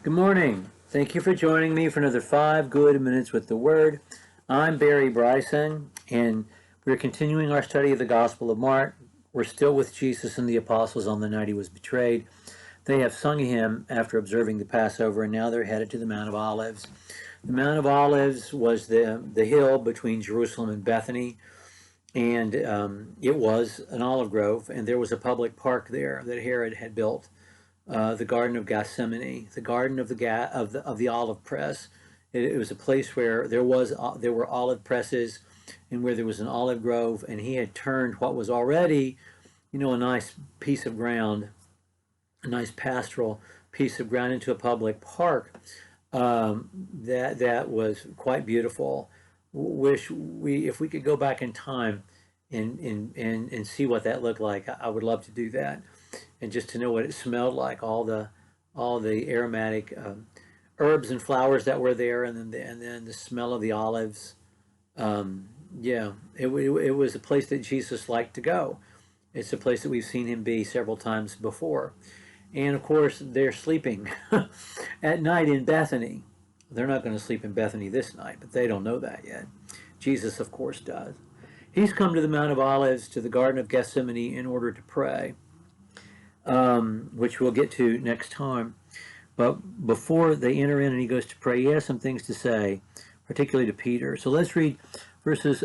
Good morning. Thank you for joining me for another 5 good minutes with the Word. I'm Barry Bryson, and we're continuing our study of the Gospel of Mark. We're still with Jesus and the apostles on the night he was betrayed. They have sung a hymn after observing the Passover, and now they're headed to the Mount of Olives. The Mount of Olives was the hill between Jerusalem and Bethany, and it was an olive grove, and there was a public park there that Herod had built. The Garden of Gethsemane, the Garden of the Olive Press. It was a place where there were olive presses, and where there was an olive grove, and he had turned what was already, a nice piece of ground, a nice pastoral piece of ground, into a public park that was quite beautiful. If we could go back in time and see what that looked like, I would love to do that. And just to know what it smelled like, all the aromatic herbs and flowers that were there, and then the smell of the olives. It was a place that Jesus liked to go. It's a place that we've seen him be several times before. And of course, they're sleeping at night in Bethany. They're not going to sleep in Bethany this night, but they don't know that yet. Jesus, of course, does. He's come to the Mount of Olives, to the Garden of Gethsemane, in order to pray. Which we'll get to next time. But before they enter in and he goes to pray, he has some things to say, particularly to Peter. So let's read verses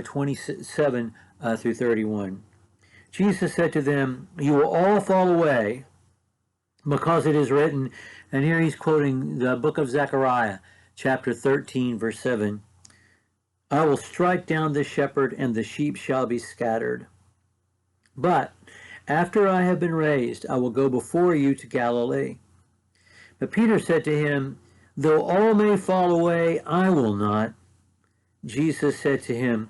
27 through 31. Jesus said to them, "You will all fall away, because it is written," and here he's quoting the book of Zechariah, chapter 13, verse 7, "I will strike down the shepherd, and the sheep shall be scattered. But after I have been raised, I will go before you to Galilee." But Peter said to him, "Though all may fall away, I will not." Jesus said to him,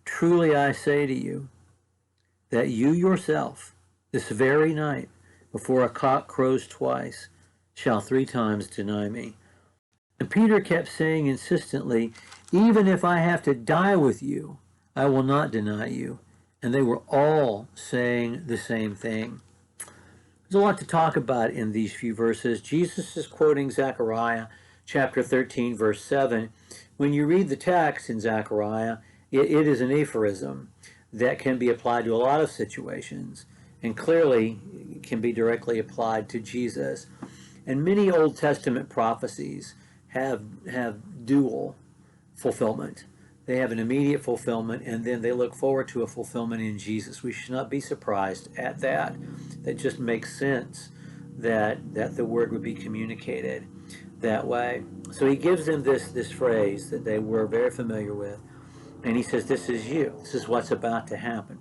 "Truly I say to you, that you yourself, this very night, before a cock crows twice, shall 3 times deny me." And Peter kept saying insistently, "Even if I have to die with you, I will not deny you." And they were all saying the same thing. There's a lot to talk about in these few verses. Jesus is quoting Zechariah chapter 13, verse 7. When you read the text in Zechariah, it is an aphorism that can be applied to a lot of situations, and clearly can be directly applied to Jesus. And many Old Testament prophecies have dual fulfillment. They have an immediate fulfillment, and then they look forward to a fulfillment in Jesus. We should not be surprised at that. That just makes sense that the word would be communicated that way. So he gives them this phrase that they were very familiar with, and he says, "This is you. This is what's about to happen."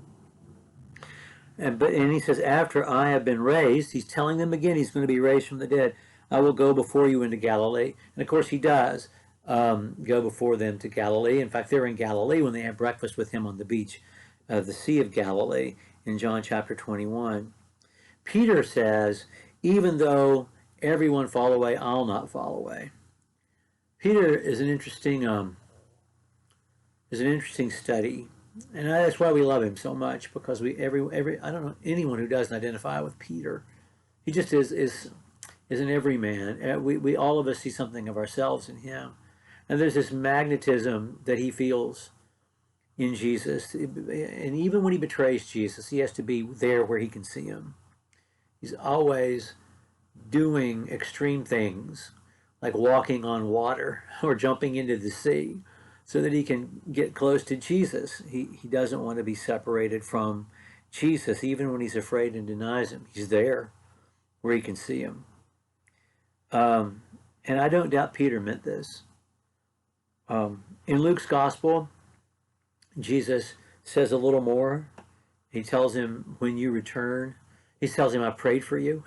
And he says, "After I have been raised," he's telling them again he's going to be raised from the dead, "I will go before you into Galilee." And of course he does. Go before them to Galilee. In fact, they're in Galilee when they have breakfast with him on the beach of the Sea of Galilee in John chapter 21. Peter says, "Even though everyone fall away, I'll not fall away." Peter is an interesting study, and that's why we love him so much, because I don't know anyone who doesn't identify with Peter. He just is an everyman. We all of us see something of ourselves in him. And there's this magnetism that he feels in Jesus. And even when he betrays Jesus, he has to be there where he can see him. He's always doing extreme things, like walking on water or jumping into the sea, so that he can get close to Jesus. He doesn't want to be separated from Jesus, even when he's afraid and denies him. He's there where he can see him. And I don't doubt Peter meant this. In Luke's gospel, Jesus says a little more. He tells him, when you return, he tells him, "I prayed for you,"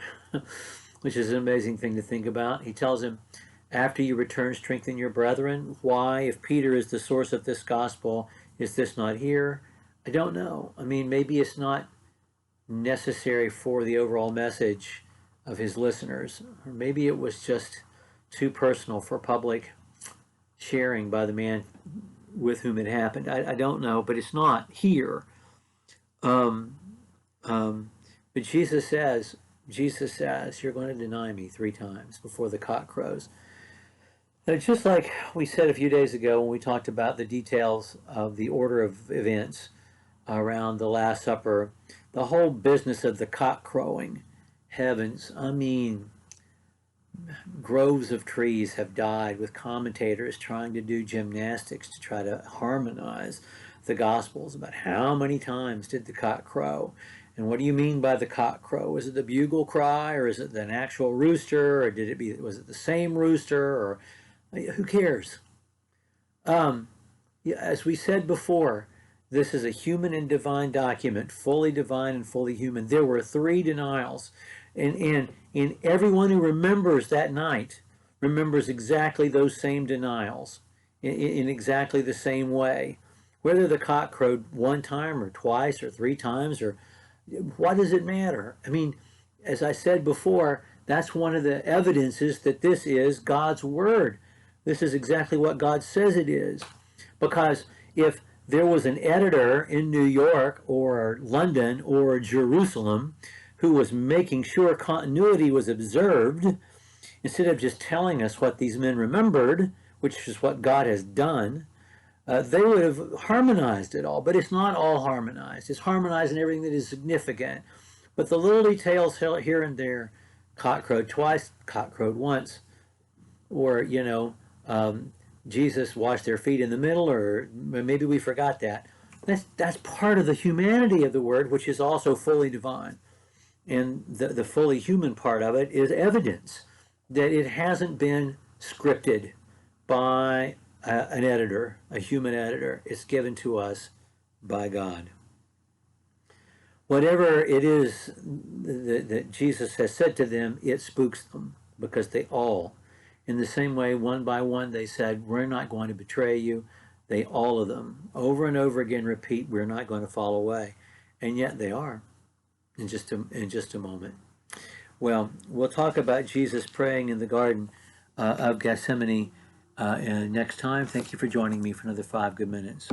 which is an amazing thing to think about. He tells him, "After you return, strengthen your brethren." Why? If Peter is the source of this gospel, is this not here? I don't know. I mean, maybe it's not necessary for the overall message of his listeners, or maybe it was just too personal for public sharing by the man with whom it happened. I don't know, but it's not here. But Jesus says, Jesus says, you're going to deny me 3 times before the cock crows. And it's just like we said a few days ago when we talked about the details of the order of events around the Last Supper, the whole business of the cock crowing. Heavens, I mean, groves of trees have died with commentators trying to do gymnastics to try to harmonize the Gospels about how many times did the cock crow. And what do you mean by the cock crow? Is it the bugle cry, or is it an actual rooster, or was it the same rooster, or who cares? As we said before, this is a human and divine document, fully divine and fully human. There were 3 denials, and everyone who remembers that night remembers exactly those same denials in exactly the same way. Whether the cock crowed 1 time or twice or 3 times, or what does it matter? I mean, as I said before, that's one of the evidences that this is God's word. This is exactly what God says it is. Because if there was an editor in New York or London or Jerusalem who was making sure continuity was observed, instead of just telling us what these men remembered, which is what God has done, they would have harmonized it all. But it's not all harmonized. It's harmonized in everything that is significant. But the little details here and there, cock crowed twice, cock crowed once, or, Jesus washed their feet in the middle, or maybe we forgot that. That's part of the humanity of the word, which is also fully divine. And the fully human part of it is evidence that it hasn't been scripted by an editor, a human editor. It's given to us by God. Whatever it is that Jesus has said to them, it spooks them, because they all, in the same way, one by one, they said, we're not going to betray you. They, all of them, over and over again, repeat, we're not going to fall away. And yet they are, in just a moment. Well, we'll talk about Jesus praying in the Garden of Gethsemane next time. Thank you for joining me for another 5 good minutes.